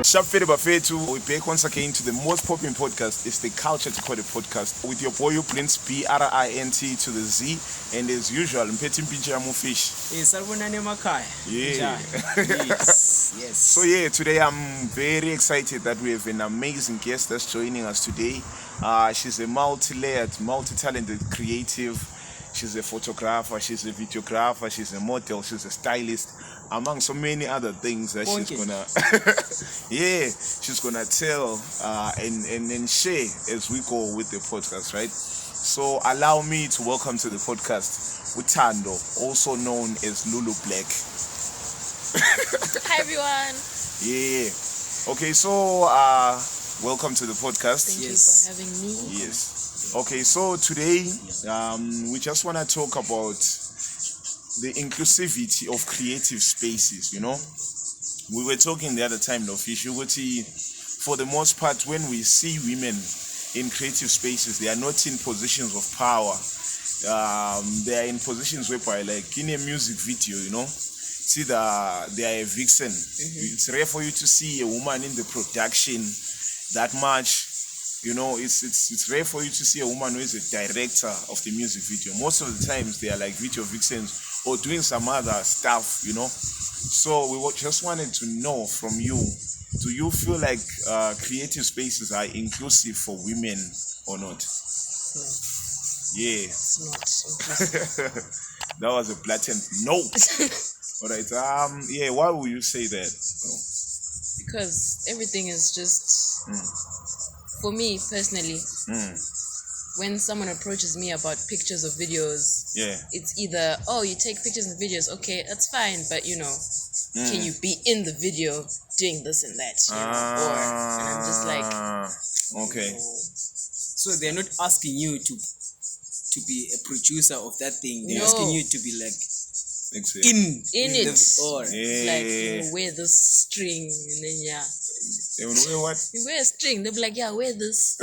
Shapfere Bafetu, we back once again to the most popular podcast. It's the Culture to Code podcast with your boy Prince BRINT to the Z, and as usual, Mpeti Mpijamu Fish. Salbonane Makai. Yeah. Yes. So yeah, today I'm very excited that we have an amazing guest that's joining us today. She's a multi-layered, multi-talented creative. She's a photographer, she's a videographer, she's a model, she's a stylist, among so many other things that she's gonna she's gonna tell and share as we go with the podcast, right? So allow me to welcome to the podcast Thando, also known as Lulu Blakk. Hi everyone. Yeah. Okay, so welcome to the podcast. Thank you for having me. Yes. Okay, so today we just want to talk about the inclusivity of creative spaces, you know. We were talking the other time, for the most part, when we see women in creative spaces, they are not in positions of power. They are in positions whereby, like in a music video, you know, see they are a vixen. It's rare for you to see a woman in the production that much. You know, it's rare for you to see a woman who is a director of the music video. Most of the times they are like video vixens or doing some other stuff, you know. So we just wanted to know from you, do you feel like creative spaces are inclusive for women or not? No. Yeah. It's not inclusive. That was a blatant no. All right. Yeah, why would you say that? Because everything is just for me personally, when someone approaches me about pictures or videos, it's either, oh, you take pictures and videos, okay, that's fine, but you know, can you be in the video doing this and that, you know? Or, and I'm just like, okay. So they're not asking you to be a producer of that thing. They're asking you to be like in it. It's like, you know, wear this string and then They would wear what? You wear a string. They'll be like, yeah, wear this.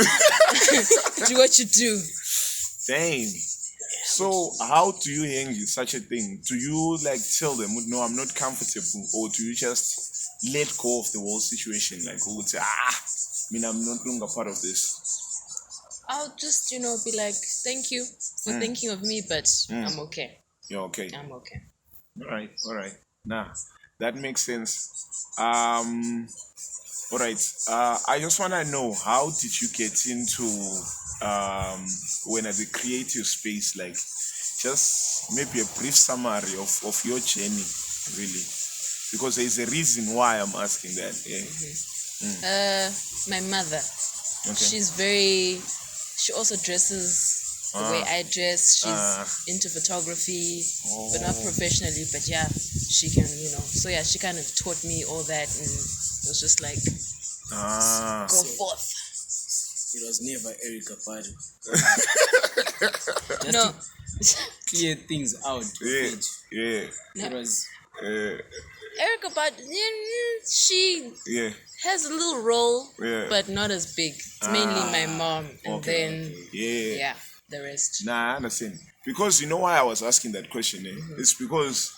Do what you do. Dang. So how do you handle such a thing? Do you like tell them, no, I'm not comfortable, or do you just let go of the whole situation? Like, who would say, I'm no longer part of this? I'll just, you know, be like, thank you for thinking of me, but I'm okay. You're okay. I'm okay. All right. Nah, that makes sense. All right. I just want to know, how did you get into when at the creative space? Like, just maybe a brief summary of your journey, really, because there is a reason why I'm asking that. Yeah. My mother. Okay. She also dresses the way I dress. She's into photography, but not professionally, but yeah, she can, you know. So yeah, she kind of taught me all that and was just like, go forth. It was never Erica Badu. No. To clear things out. Yeah. It was Erica Badu, she has a little role, but not as big. It's mainly my mom, and then the rest. Nah, I understand. Because you know why I was asking that question? It's because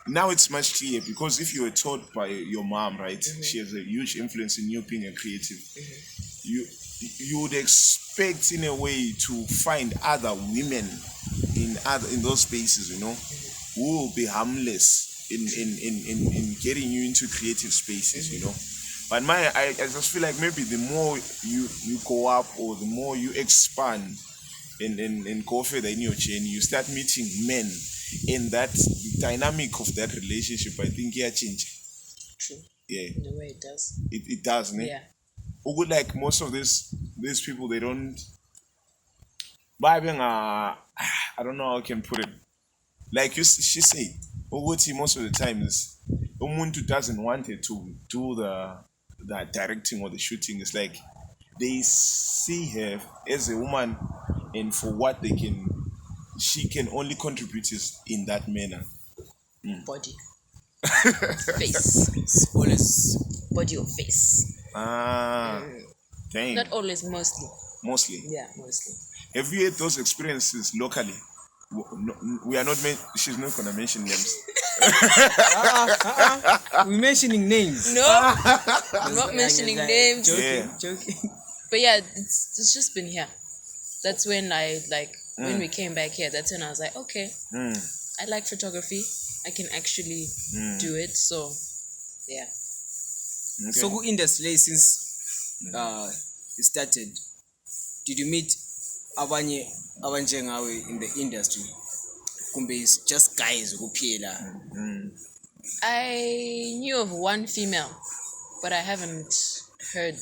now it's much clearer. Because if you were taught by your mom, right, she has a huge influence in you being a creative. You would expect, in a way, to find other women in those spaces, you know, who will be harmless in getting you into creative spaces, you know. But I just feel like maybe the more you go up, or the more you expand and go further in your journey, you start meeting men, and that dynamic of that relationship, I think, change. True. Yeah. In the way it does. It does, ne? Yeah. Like most of these people, they don't. But I don't know how I can put it. Like she said, most of the times, umuntu doesn't want it to do the directing or the shooting. It's like they see her as a woman, and for what she can only contribute is in that manner. Body. Face. always Body or face. Dang. Not always, mostly. Mostly. Yeah, mostly. Have you had those experiences locally? We are not. She's not gonna mention names. We're mentioning names. No, I'm not mentioning names. Joking. But yeah, it's just been here. That's when I when we came back here. That's when I was like, okay, I like photography. I can actually do it. So yeah. Okay. So who industry since you started? Did you meet abanye ngawe in the industry? Kumbe is just guys who I knew of one female, but I haven't heard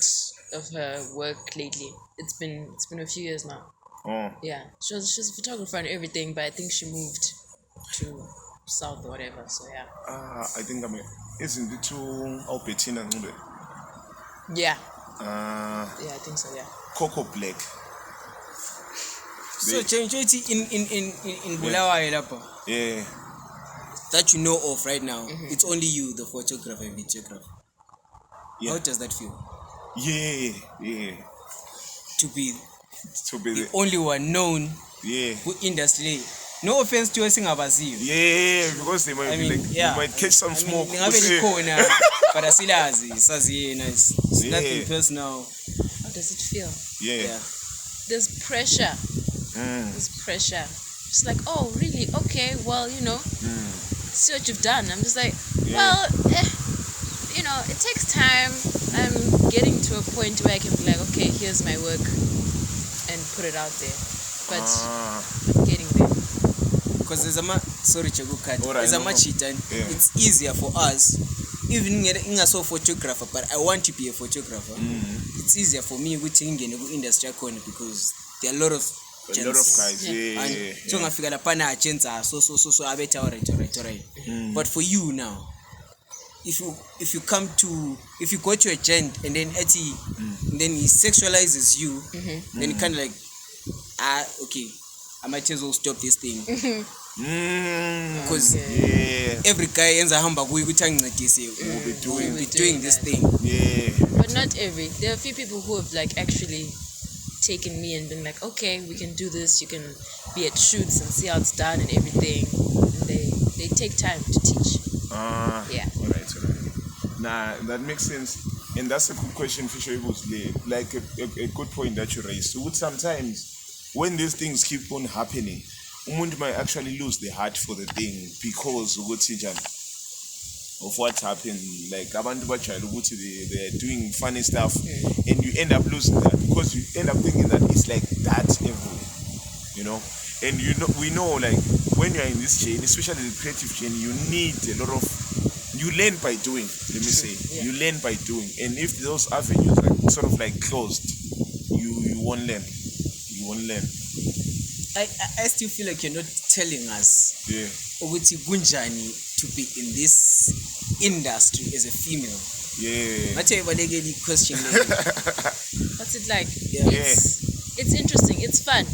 of her work lately. It's been a few years now. Oh. Yeah, she's a photographer and everything, but I think she moved to South or whatever. So yeah. I think isn't it too Bettina? Yeah. Yeah, I think so. Yeah. Lulu Blakk. So in Bulawayo lapha. Yeah. That you know of right now, it's only you, the photographer and videographer. Yeah. How does that feel? Yeah. To be the only one known. Yeah. Who industry. No offense to us in Abazi. Yeah, because they might they might catch some smoke. But it's nothing personal. How does it feel? Yeah. There's pressure. There's pressure. It's like, oh, really? Okay, well, see what you've done. I'm just like, well, it takes time. I'm getting to a point where I can be like, okay, here's my work and put it out there. But I'm getting there. Because there's a it's easier for us, even in a photographer, but I want to be a photographer. It's easier for me with industry because there are a lot of guys. So I figure so I better alright. But for you now, if you go to a gent and then then he sexualizes you, then you kind of like okay, I might as well stop this thing. Because every guy ends a humble will be doing this thing. But not every. There are a few people who have actually taken me and been like, okay, we can do this. You can be at shoots and see how it's done and everything. And they take time to teach. Yeah. All right. Nah, that makes sense. And that's a good question, Fisher. Like a good point that you raised. So sometimes when these things keep on happening, umuntu might actually lose the heart for the thing because of what happened. Like abantu bajayele ukuthi they're doing funny stuff, and you end up losing that because you end up thinking that it's like that everywhere, And we know like when you're in this chain, especially the creative chain, you need a lot of. You learn by doing. Let me say, you learn by doing, and if those avenues are sort of like closed, you won't learn. I still feel like you're not telling us ukuthi kunjani to be in this industry as a female. That's a very question. What's it like? It's interesting. It's fun.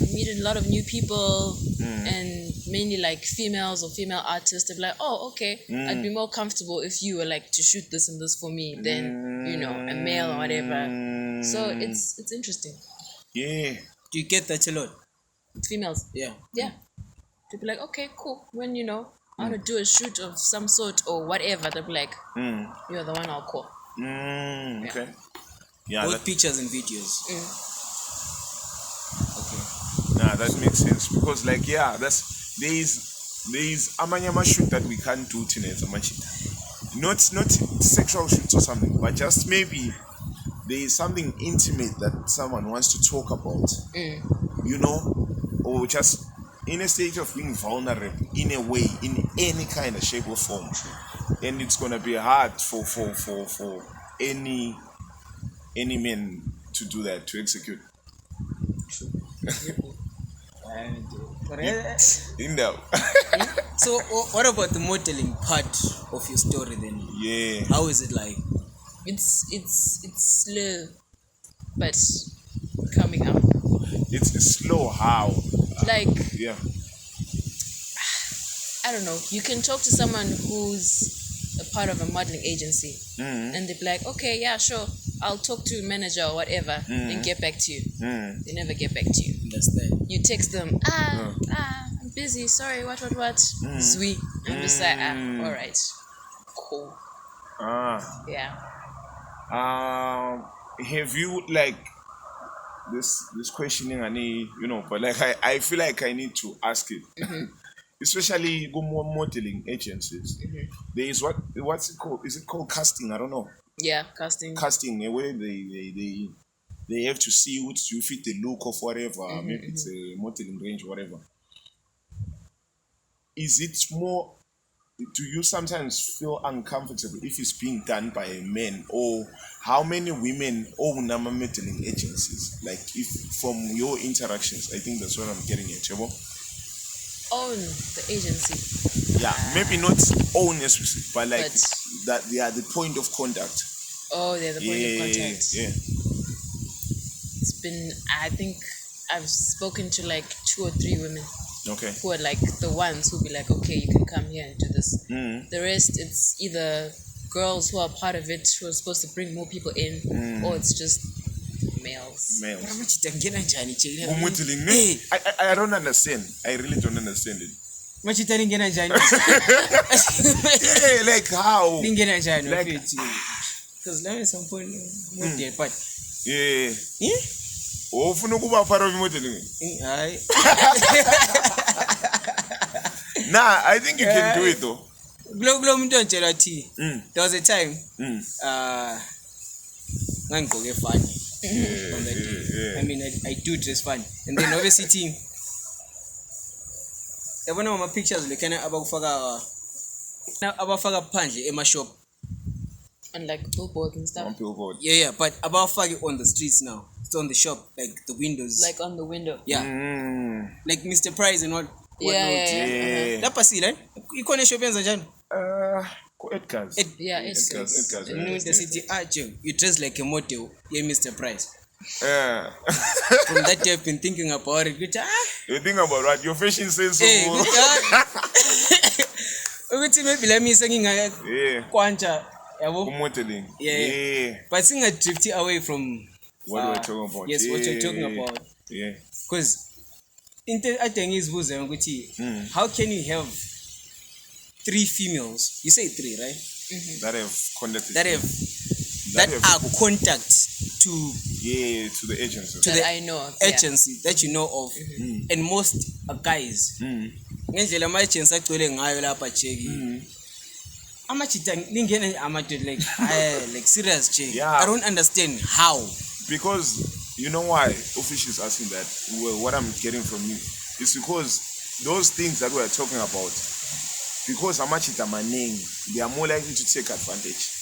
You meet a lot of new people and mainly like females or female artists. They're like, oh, okay, I'd be more comfortable if you were like to shoot this and this for me than a male or whatever. So it's interesting. Yeah. Do you get that a lot? Females. Yeah. They'll be like, okay, cool. When I want to do a shoot of some sort or whatever, they'll be like, you're the one I'll call. Okay. Yeah. Both pictures and videos. Okay. Nah, that makes sense because there's amanyama shoot that we can't do tonight. Not sexual shoots or something, but just maybe there is something intimate that someone wants to talk about, or just in a state of being vulnerable in a way, in any kind of shape or form, and it's gonna be hard for any man to do that, to execute. So what about the modeling part of your story then? Yeah. How is it like? It's slow, but coming up. It's slow. How? I don't know. You can talk to someone who's a part of a modeling agency, and they're like, okay, yeah, sure, I'll talk to a manager or whatever and get back to you. They never get back to you. Understand? You text them, I'm busy. Sorry, what? Sweet. I'm just like, all right, cool. Yeah. Have you like this questioning? I need, but like I feel like I need to ask it, especially go more modeling agencies. There is what's it called? Is it called casting? I don't know. Yeah, casting. Casting, where they have to see which you fit the look of whatever. Maybe it's a modeling range, whatever. Is it more? Do you sometimes feel uncomfortable if it's being done by a man, or how many women own modeling agencies? Like, if from your interactions, I think that's what I'm getting at. Chebo? Own the agency. Yeah, maybe not own necessarily, but like that they are the point of contact. Oh, they're the point of contact. Yeah. It's been, I think I've spoken to like 2 or 3 women. Okay. Who are like the ones who be like, okay, you can come here and do this. The rest, it's either girls who are part of it who are supposed to bring more people in, or it's just males. I don't understand. I really don't understand it. Hey, like how? Like, because now at some point, but yeah. Oh, for no go part of modeling. Nah, I think you can do it though. There was a time funny. I mean, I do dress funny, and then obviously team. One of my pictures like about panje in my shop. And like billboards and stuff. On billboard. Yeah, but about fag on the streets now. It's on the shop, like the windows. Like on the window. Yeah. Like Mr. Price and what. Yeah. That passy, right? You can't shop in Zanjan. Edgar's. Edgar's. The city archer. You dress like a model. Yeah, Mr. Price. From that day I've been thinking about it. You think about what? Your fashion sense. Maybe let me singing Quanta. Yeah. But sing a drifty away from what we're talking about. Yes, what you're talking about. Yeah. Because I think is how can you have 3 females? You say 3, right? That have contacted. That are contact to the agency. To that the I know of, agency that you know of, and most are guys. Ngendlela my chance actually ngayo lapha cheki. Like serious check. Yeah. I don't understand how. Because you know why Official is asking that. Well, what I'm getting from you is because those things that we're talking about, because amachita maneng, they are more likely to take advantage.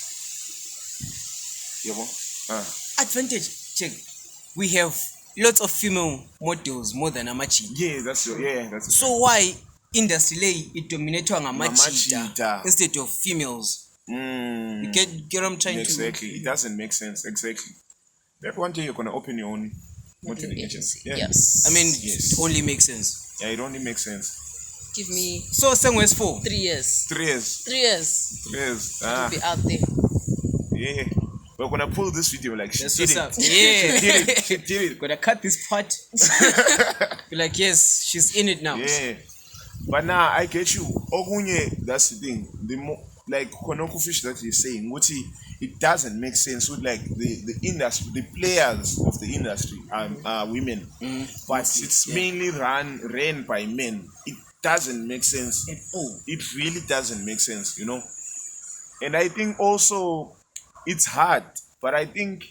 Advantage check. We have lots of female models more than amachi. Yeah, that's so why industry it dominates on amachita instead of females? You get what I'm trying exactly. It doesn't make sense. Exactly. That one day you're gonna open your own modeling agency. Yeah. Yes. I mean, it only makes sense. Yeah, it only makes sense. Give me. So same as 4. 3 years. 3 years. 3 years. 3 years. It'll be out there. Yeah. We're gonna pull this video like she That's did what's it. up. Yeah. She did it. Gonna cut this part. Be like, yes, she's in it now. Yeah. But now I get you. Ogunye, that's the thing. The more like Konoko Fish that you're saying, it doesn't make sense with like the industry, the players of the industry are women. But it's mainly ran by men. It doesn't make sense at all. It really doesn't make sense, you know. And I think also it's hard, but I think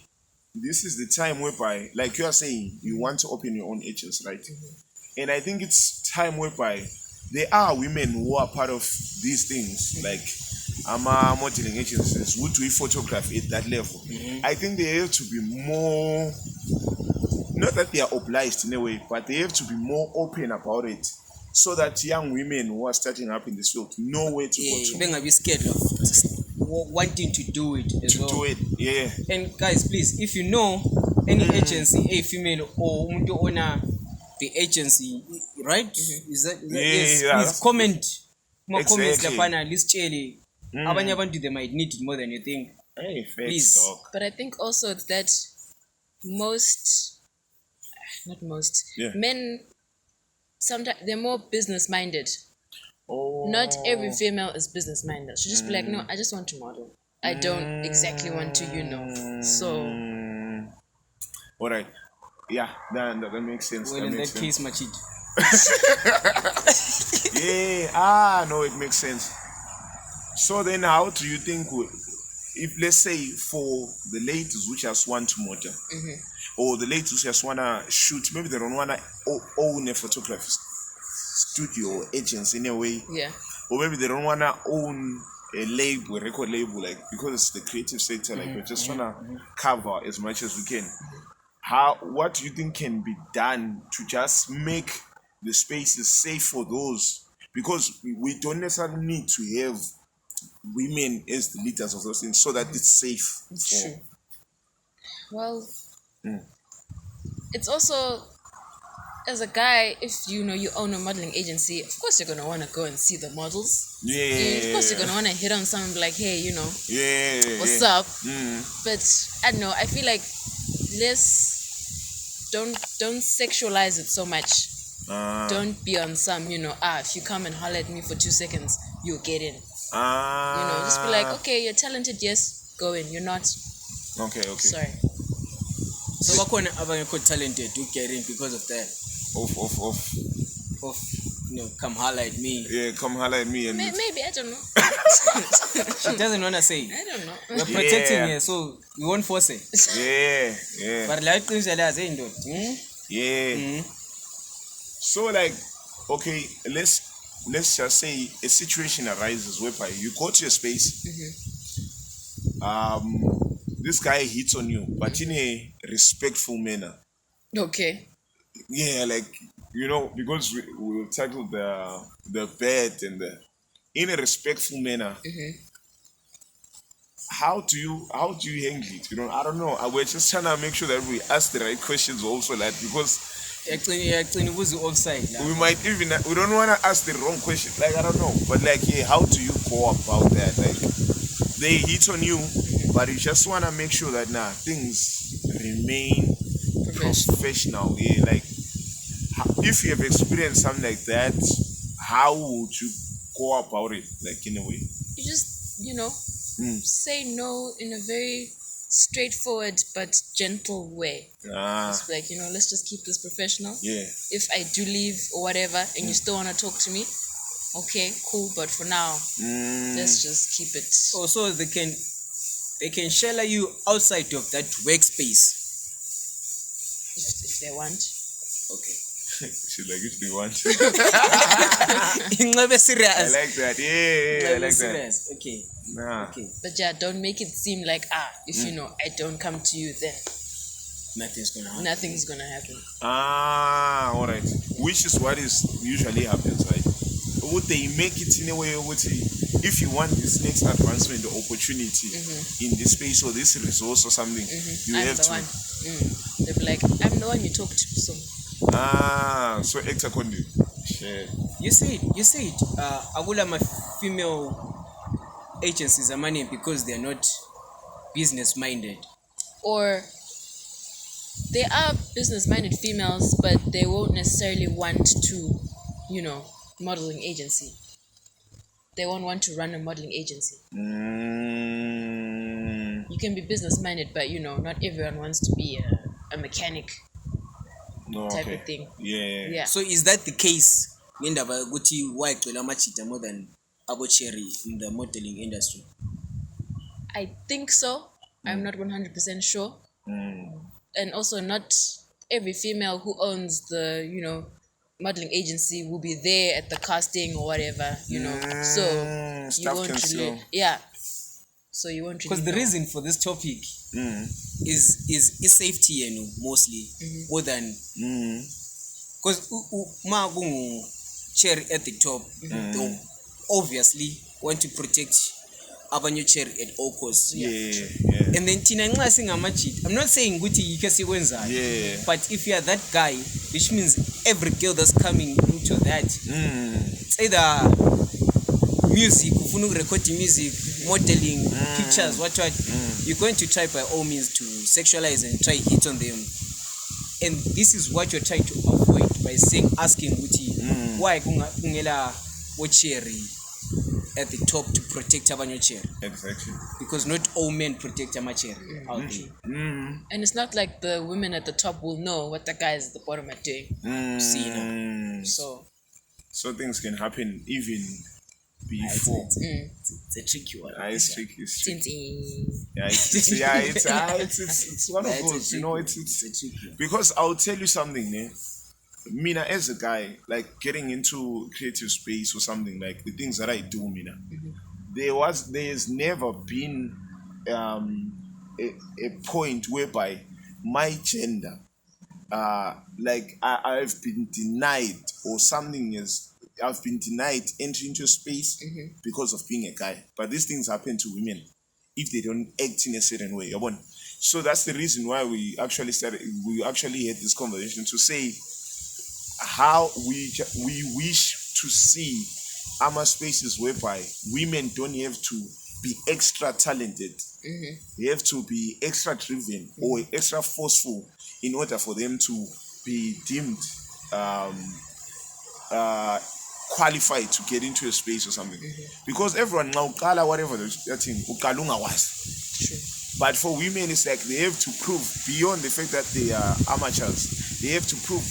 this is the time whereby, like you are saying, you want to open your own agency, right? And I think it's time whereby there are women who are part of these things, like modeling agencies who do photography at that level. I think they have to be more, not that they are obliged in a way, but they have to be more open about it, so that young women who are starting up in this field know where to go to. Be scared of wanting to do it as well. Do it, yeah. And guys, please, if you know any agency, a female or umuntu owner the agency, right? Is that yes? Please comment. Comments lapana list chele. Abanye abantu they might need it more than you think. Hey, please. But I think also it's that not most men sometimes they're more business minded. Oh. Not every female is business minded. She'll just be like, no, I just want to model. I don't exactly want to, So. All right. Yeah, that makes sense. Well, in that case, Machid. Yeah. No, it makes sense. So then, how do you think, if let's say for the ladies who just want to model, or the ladies who just wanna shoot, maybe they don't wanna own a photography studio or agency in a way, or maybe they don't wanna own a label, a record label, like because it's the creative sector, like we're just trying to cover as much as we can. What do you think can be done to just make the spaces safe for those? Because we don't necessarily need to have women as the leaders of those things so that it's safe. It's true. Well, it's also, as a guy, if you own a modeling agency, of course you're gonna want to go and see the models. Yeah. Of course you're gonna want to hit on someone and be like, hey, what's Yeah. up? But I don't know. I feel like don't sexualize it so much. Don't be on some, if you come and holler at me for 2 seconds, you'll get in. Just be like, okay, you're talented, yes, go in. You're not. Okay. Sorry. So what kind of other talented to get in because of that? Of come holler at me. Yeah, come holler at me. And maybe, I don't know. She doesn't want to say. I don't know. We're protecting her, so we won't force it. Yeah. But like things like that, ain't it? Yeah. So like, okay, let's just say a situation arises whereby you go to a space. This guy hits on you, but in a respectful manner. Okay. Yeah, like because we tackled the bed and in a respectful manner. How do you handle it? I don't know. We're just trying to make sure that we ask the right questions also, like because offside. We might we don't want to ask the wrong question. Like I don't know, but like how do you go about that? Like they hit on you, but you just want to make sure that things remain professional. Yeah, like if you have experienced something like that, how would you go about it? Like in a way, you just say no in a very straightforward but gentle way. Just like let's just keep this professional. Yeah. If I do leave or whatever, and you still want to talk to me, okay, cool. But for now, let's just keep it. Oh, so they can shelter you outside of that workspace if they want. Okay. She's like, if they want. Serious. I like that. Yeah, I like serious. that. Okay. Nah. Okay. But don't make it seem like if I don't come to you, then nothing's gonna happen. All right. Which is what is usually happens, right? Would they make it in a way? If you want this next advancement or opportunity in this space or this resource or something, you I'm have the to. One. They'll be like, I'm the one you talk to, so. So extra condi. Shit. You said, my female agencies are money because they're not business minded. Or they are business minded females, but they won't necessarily want to, modeling agency. They won't want to run a modeling agency. You can be business minded, but not everyone wants to be a mechanic. Type of thing. Yeah. So is that the case? Why more than Abo Cherry in the modeling industry? I think so. I'm not 100% sure. And also, not every female who owns the modeling agency will be there at the casting or whatever. So you won't really. Yeah. So you won't really. Because the reason for this topic is safety, mostly more than because chair at the top, they obviously want to protect our new chair at all costs. Yeah. And then Tina I'm not saying Guti you can see but if you are that guy, which means every girl that's coming into that, it's either music, recording music, modeling, pictures, what you're going to try by all means to sexualize and try hit on them. and this is what you're trying to avoid by asking Uti, why kungela cherry at the top to protect abanye cherry? Exactly. Because not all men protect ama cherry out there. And it's not like the women at the top will know what the guys at the bottom are doing. So things can happen even before. It's a tricky one. It's tricky. Yeah, It's one of those, you know, it's tricky. Because I'll tell you something, Mina, as a guy, like getting into creative space or something, like the things that I do, Mina, there's never been a point whereby my gender, like I've been denied or something I've been denied entry into a space because of being a guy. But these things happen to women if they don't act in a certain way. So that's the reason why we actually had this conversation to say how we wish to see our spaces whereby women don't have to be extra talented. They have to be extra driven or extra forceful in order for them to be deemed qualified to get into a space or something. Because everyone now whatever that thing was. But for women it's like they have to prove beyond the fact that they are amateurs. They have to prove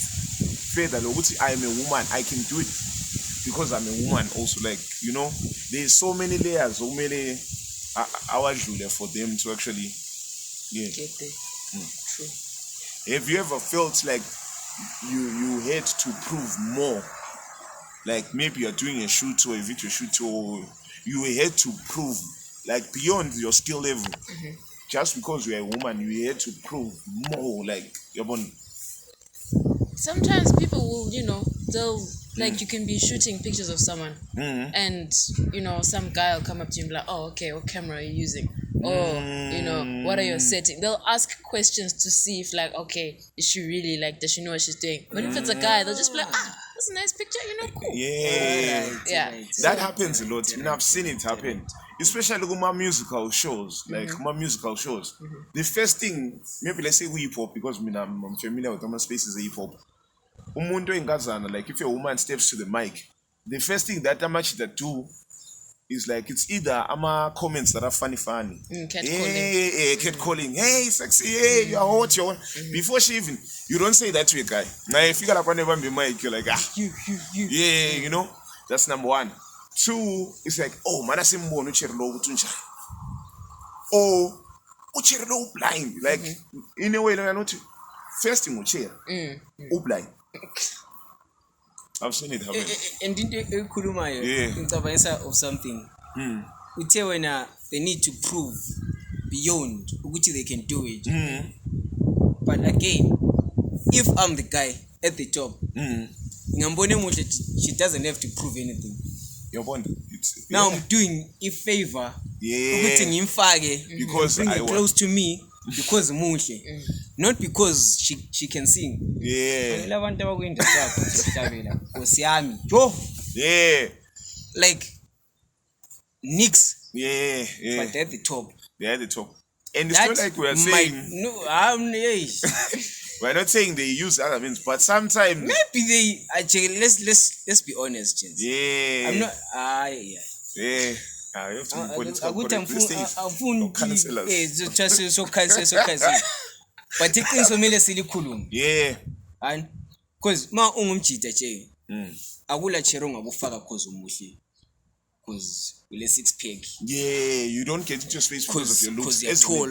further, I am a woman, I can do it because I'm a woman also. Like, you know, there's so many layers, so many hours for them to actually get there. True. Have you ever felt like you had to prove more? Like maybe you're doing a shoot or a video shoot, or you had to prove like beyond your skill level. Just because you're a woman, you had to prove more. Like sometimes people will, they'll like you can be shooting pictures of someone and some guy will come up to you and be like, oh, okay, what camera are you using? Or what are your settings? They'll ask questions to see if like, okay, is she really like, does she know what she's doing? But if it's a guy, they'll just be like, that's a nice picture, cool. Yeah. That happens a lot. I've seen it happen. Especially with my musical shows. The first thing, maybe let's say hip hop, because I'm familiar with my spaces hip hop. Like if a woman steps to the mic, the first thing that that do is like it's either comments that are funny. Catcalling. Hey, sexy, hey, you're hot, you're before she even, you don't say that to a guy. Now if you got up on the mic, you're like, yeah, that's number one. Two, it's like, oh, manasimbo no cherlo utuncha. Oh, ucherlo blind. Like in a way, not first thing ucher. Blind. I've seen it happen. And in Kulumayo, in Tabaisa of something, we tell when they need to prove beyond which they can do it. But again, if I'm the guy at the top, she doesn't have to prove anything. Now I'm doing a favor, because bring it close to me. Because not because she can sing. Like Nicks. But they're at the top. They're at the top. And it's not like we're saying we're not saying they use other means, but sometimes maybe they actually let's be honest, gents. I'm not you have to be political correct. But it's somele silikhuluma. And because ma ungumjida nje akula chero ngakufaka cause umuhle, cause ule six pack. You don't get into space because of your looks. You're tall.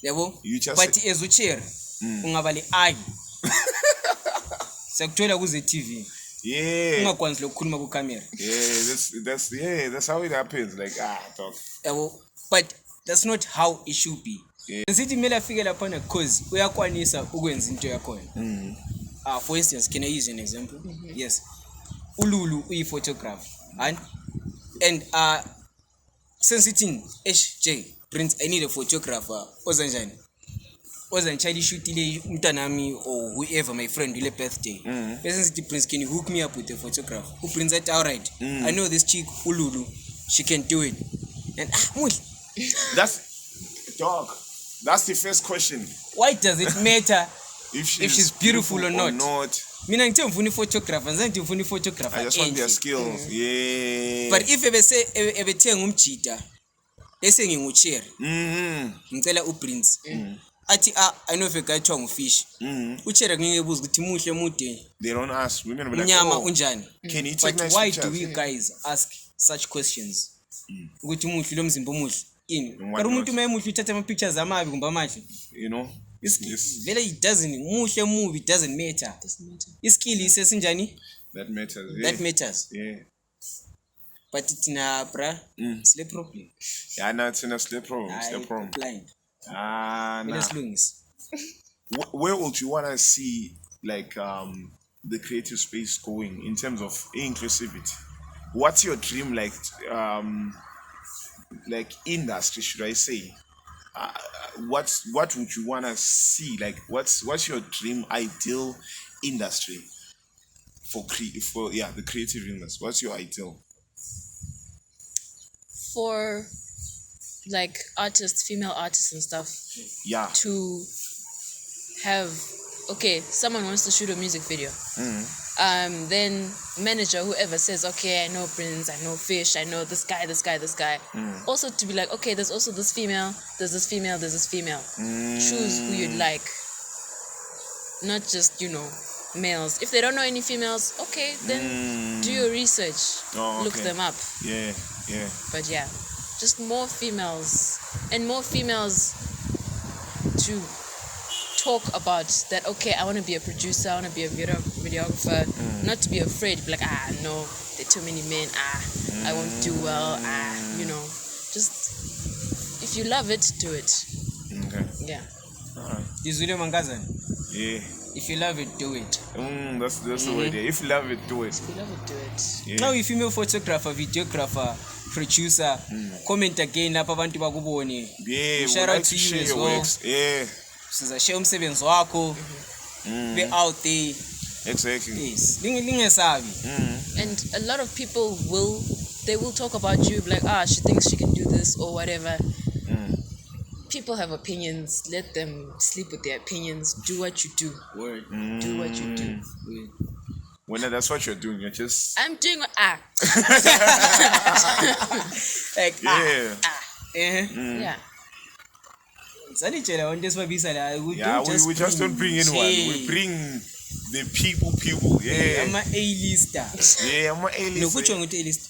Yabo? But as uchera ungaba le eye. Sakuthola kuze TV. Ungakwanzi lokukhuluma ku camera. That's how it happens. Like dog. Yabo? But that's not how it should be. Nsithi mele afike lapha cause uyakwanisa ukwenza into yakhona. For instance, can I use an example? Yes. Lulu uyi photographer. And since it's in HJ Prince, I need a photographer. Ozanjani shoot ile mtanami or whoever, my friend, ile birthday. Since Prince, can you hook me up with a photographer? Who Prince said, all right. I know this chick Lulu, she can do it. And that's dog. That's the first question. Why does it matter if she's beautiful or not. Mina ngithi ngifuna photographer, ngize ngithi ngifuna photographer. I just want their skills. Yeah. But if ebethenga umjida bese ngingucherry. Ngicela uPrince. Athi I know if a guy kuthiwa ngufish. Ucherry ngeke ebuza ukuthi muhle mude. They don't ask women like, Nyama unjani? Can you take nice why pictures? do we guys ask such questions? Ukuthi muhle lo mzimba omuhle. Ini. Kodwa umuntu mayemuhle uthatha ama pictures amabi kumbe amahle. You know? Vele it doesn't muhle movie doesn't matter. Iskill is esinjani? That matters. Yeah. That matters. Yeah. But tina bra slip problem. Yeah, no, it's in a slip problem. Slip problem. Blind. Nah. Lungs. Where would you wanna see like the creative space going in terms of inclusivity? What's your dream like industry, should I say? What would you wanna see? Like what's your dream ideal industry for the creative industry? What's your ideal? For like artists, female artists and stuff. Yeah. To have someone wants to shoot a music video. Then manager, whoever says, okay, I know Prince, I know Fish, I know this guy. Also to be like, okay, there's also this female, there's this female. Choose who you'd like. Not just, males. If they don't know any females, okay, then do your research. Look them up. Yeah. But yeah, just more females. And more females to talk about that, okay, I want to be a producer, I want to be a videographer, not to be afraid, be like, no, there are too many men, I won't do well, just, if you love it, do it. Okay. Yeah. Alright. Yeah. If you love it, do it. That's the way there. If you love it, do it. If you love it, do it. Yeah. Now, if female photographer, videographer, producer, comment again, lapha abantu bakubone. Yeah, shout out to you as well. Yeah. Sizashare umsebenzi wakho. Be out there. Exactly. Yes. Lingesabi. And a lot of people will talk about you like, she thinks she can do this or whatever. People have opinions. Let them sleep with their opinions. Do what you do. Word. Do what you do. When that's what you're doing, you're just. I'm doing what like yeah. Yeah. We just don't bring anyone. We bring the people. Yeah. I'm an A-lister. Yeah, I'm an A-lister. No, which one with A-lister?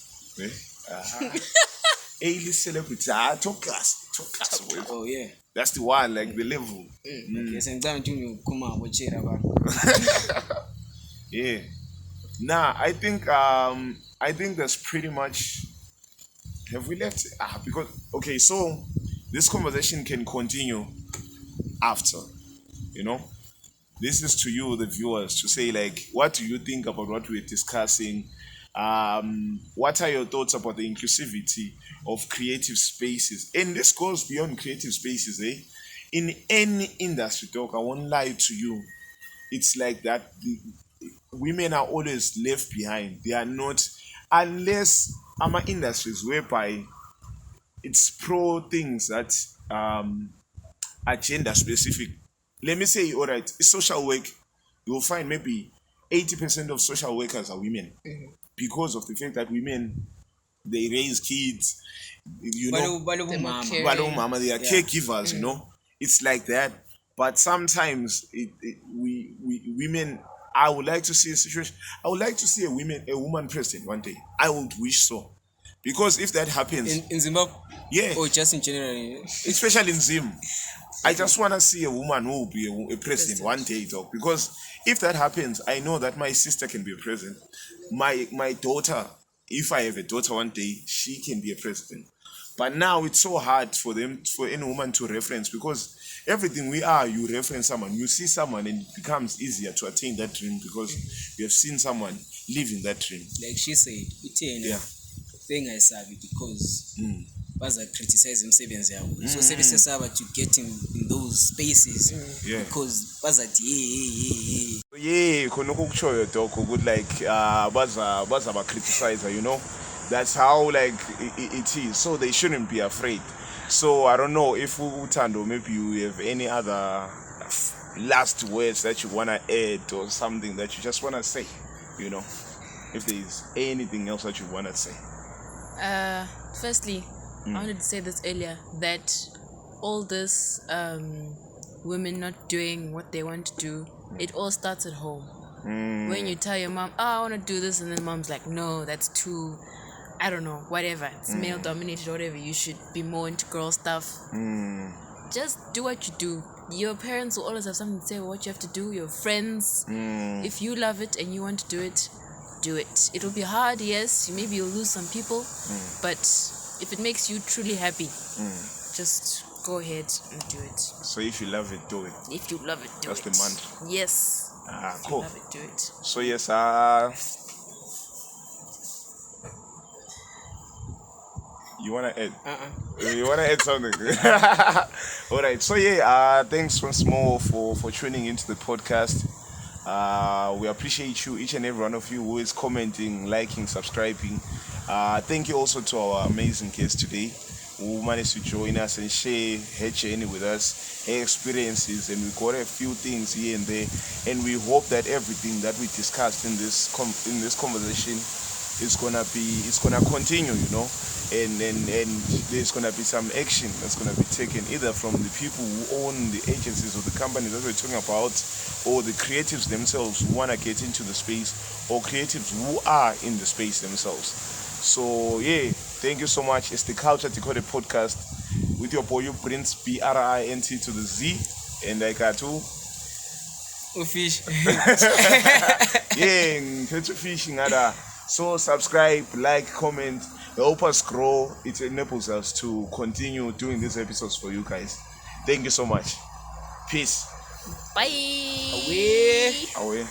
A-list celebrity. Top class. Oh yeah. That's the one, like the level. Yes, and down to come out with Yeah. Nah, I think that's pretty much. Have we left? Because okay, so this conversation can continue after. This is to you, the viewers, to say like, what do you think about what we're discussing? What are your thoughts about the inclusivity of creative spaces? And this goes beyond creative spaces, In any industry, dog, I won't lie to you. It's like that. Women are always left behind. They are not, unless our industries whereby it's pro things that are gender specific. Let me say, all right, social work, you'll find maybe 80% of social workers are women. Because of the fact that women, they raise kids, they are caregivers, It's like that. But sometimes we women, I would like to see a situation. I would like to see a woman president one day. I would wish so. Because if that happens in Zimbabwe, yeah, or just in general, especially in Zim, I just want to see a woman who will be a president one day, dog. Because if that happens, I know that my sister can be a president. My daughter, if I have a daughter one day, she can be a president. But now it's so hard for any woman to reference, because everything we are, you reference someone, you see someone, and it becomes easier to attain that dream because you have seen someone living that dream. Like she said, yeah. Thing I saw because baza criticize umsebenzi yabo. So sebesesaba to get in those spaces because baza khona ukukushoyo dog ukuthi like baza ba criticize, That's how like it is. So they shouldn't be afraid. So I don't know if Thando, maybe you have any other last words that you want to add or something that you just want to say, if there is anything else that you want to say. Firstly, I wanted to say this earlier, that all this women not doing what they want to do, it all starts at home. When you tell your mom, I want to do this, and then mom's like, no, that's too, I don't know, whatever, it's male dominated, whatever, you should be more into girl stuff. Just do what you do. Your parents will always have something to say about what you have to do, your friends. If you love it and you want to do it, do it. It'll be hard, yes, maybe you'll lose some people, but if it makes you truly happy, just go ahead and do it. So if you love it, do it. If you love it, do That's it. the mantra. Yes. Cool. If you love it, do it. So yes, you wanna add? You wanna add something? All right. So thanks once more for tuning into the podcast. We appreciate you, each and every one of you who is commenting, liking, subscribing. Thank you also to our amazing guest today, who managed to join us and share her journey with us, her experiences, and we got a few things here and there. And we hope that everything that we discussed in this conversation is gonna continue, and there's gonna be some action that's gonna be taken either from the people who own the agencies or the companies that we're talking about, or the creatives themselves who wanna get into the space, or creatives who are in the space themselves. So thank you so much. It's the Culture Decoded podcast with your boy, you Prince, Brint to the Z, and I got to Fish. fishing. So subscribe, like, comment, help us grow. It enables us to continue doing these episodes for you guys. Thank you so much. Peace. Bye. Away. Away.